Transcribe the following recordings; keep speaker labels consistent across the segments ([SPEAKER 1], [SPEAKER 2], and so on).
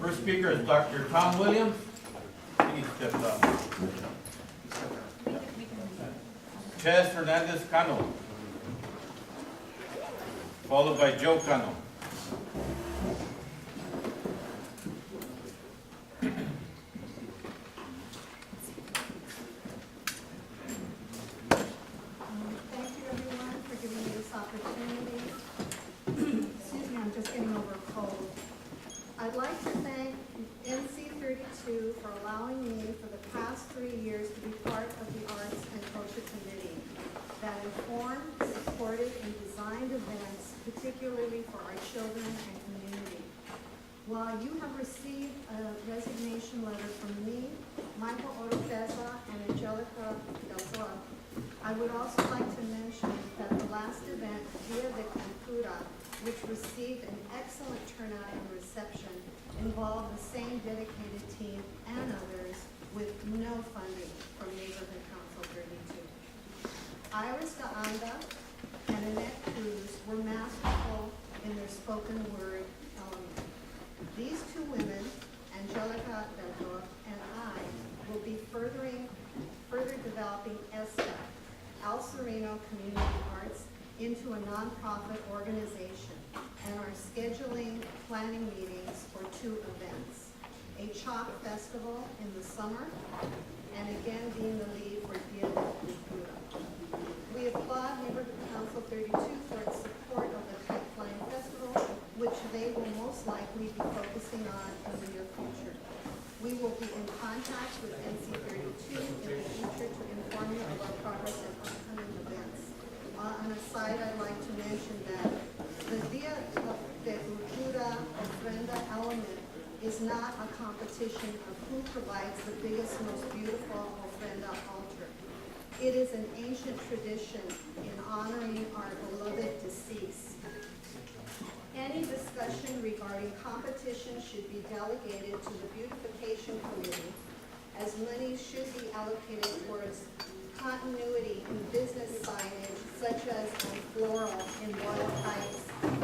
[SPEAKER 1] First speaker is Dr. Tom Williams. He steps up. Ches Hernandez Cano, followed by Joe Cano.
[SPEAKER 2] Thank you, everyone, for giving me this opportunity. Excuse me, I'm just getting over a cold. I'd like to thank NC32 for allowing me for the past 3 years to be part of the Arts and Culture Committee that informed, supported, and designed events, particularly for our children and community. While you have received a resignation letter from me, Michael Oropeza, and Angelica Del, I would also like to mention that the last event, Dia De Los, which received an excellent turnout and reception, involved the same dedicated team and others with no funding from Neighborhood Council 32. Iris de Anda and Annette Cruz were masterful in their spoken word element. These two women, Angelica Del and I, will be further developing ESTA, El Sereno Community Arts, into a nonprofit organization, and are scheduling planning meetings for 2 events: a chalk festival in the summer, and again being the lead for Dia De Los. We applaud Neighborhood Council 32 for its support of the Kite Flying Festival, which they will most likely be focusing on in the near future. We will be in contact with NC32 in the future to inform you of our progress and upcoming events. On a side, I'd like to mention that the Dia De Los Ofrenda element is not a competition of who provides the biggest, most beautiful ofrenda altar. It is an ancient tradition in honoring our beloved deceased. Any discussion regarding competition should be delegated to the Beautification Committee, as money should be allocated towards continuity in business signage, such as on Floral in Royal Heights,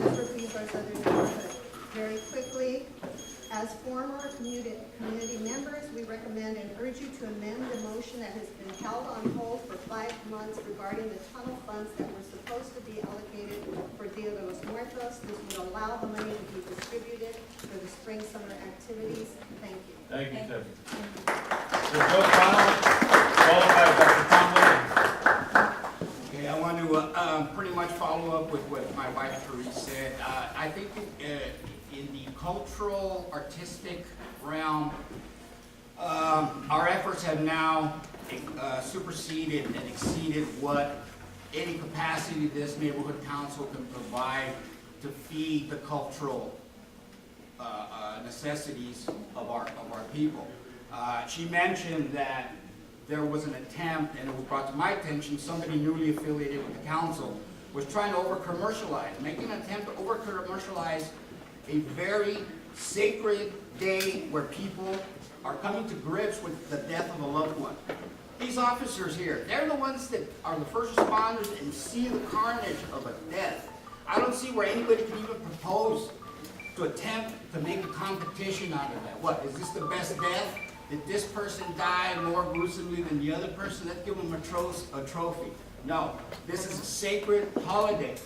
[SPEAKER 2] Everglades, our southern neighborhood. Very quickly, as former community members, we recommend and urge you to amend the motion that has been held on hold for 5 months regarding the tunnel funds that were supposed to be allocated for Dia De Los Muertos. This would allow the money to be distributed for the spring-summer activities. Thank you.
[SPEAKER 1] Thank you, sir. Joe Cano, followed by Dr. Tom Williams.
[SPEAKER 3] Okay, I want to pretty much follow up with what my wife Therese said. I think in the cultural, artistic realm, our efforts have now superseded and exceeded what any capacity this neighborhood council can provide to feed the cultural necessities of our people. She mentioned that there was an attempt, and it was brought to my attention, somebody newly affiliated with the council was trying to over-commercialize, making an attempt to over-commercialize a very sacred day where people are coming to grips with the death of a loved one. These officers here, they're the ones that are the first responders and see the carnage of a death. I don't see where anybody can even propose to attempt to make a competition out of that. What, is this the best death? Did this person die more gruesomely than the other person? Let's give them a trophy. No, this is a sacred holiday.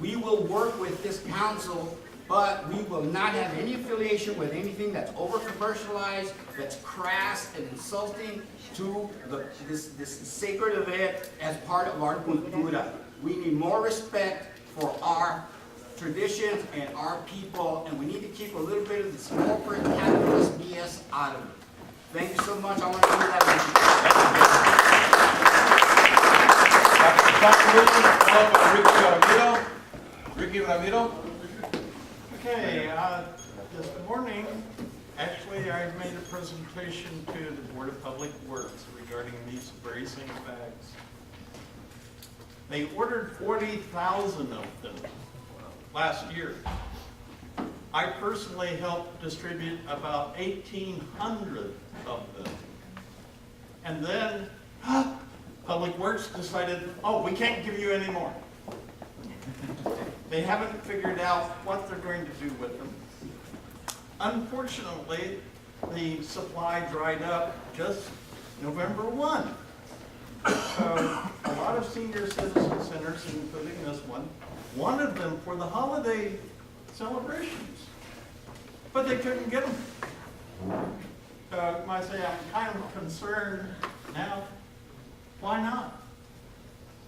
[SPEAKER 3] We will work with this council, but we will not have any affiliation with anything that's over-commercialized, that's crass and insulting to this sacred event as part of our cultura. We need more respect for our traditions and our people, and we need to keep a little bit of this corporate capitalist BS out of it. Thank you so much. I want to do that
[SPEAKER 1] Dr. Ricky Ramiro.
[SPEAKER 4] Okay, this morning, actually, I made a presentation to the Board of Public Works regarding these very same bags. They ordered 40,000 of them last year. I personally helped distribute about 1,800 of them. And then Public Works decided, oh, we can't give you any more. They haven't figured out what they're going to do with them. unfortunately, the supply dried up just November 1. So a lot of senior citizen centers, including this one, wanted them for the holiday celebrations, but they couldn't get them. So I say I'm kind of concerned now. Why not?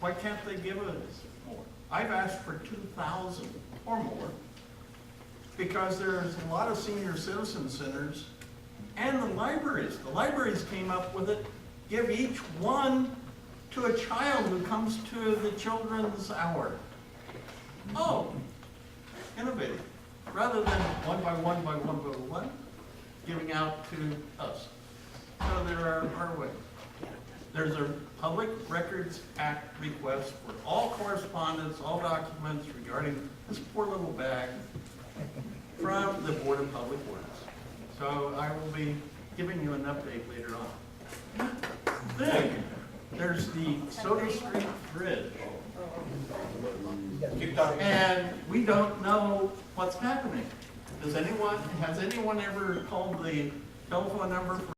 [SPEAKER 4] Why can't they give us more? I've asked for 2,000 or more because there's a lot of senior citizen centers and the libraries. The libraries came up with it. Give each one to a child who comes to the children's hour. Oh, innovative. Rather than one by one by one by one, giving out to us. So there are ways. There's a Public Records Act request for all correspondence, all documents regarding this poor little bag from the Board of Public Works. So I will be giving you an update later on. Then, there's the Soda Street Bridge.
[SPEAKER 1] Keep talking.
[SPEAKER 4] And we don't know what's happening. Has anyone ever called the telephone number for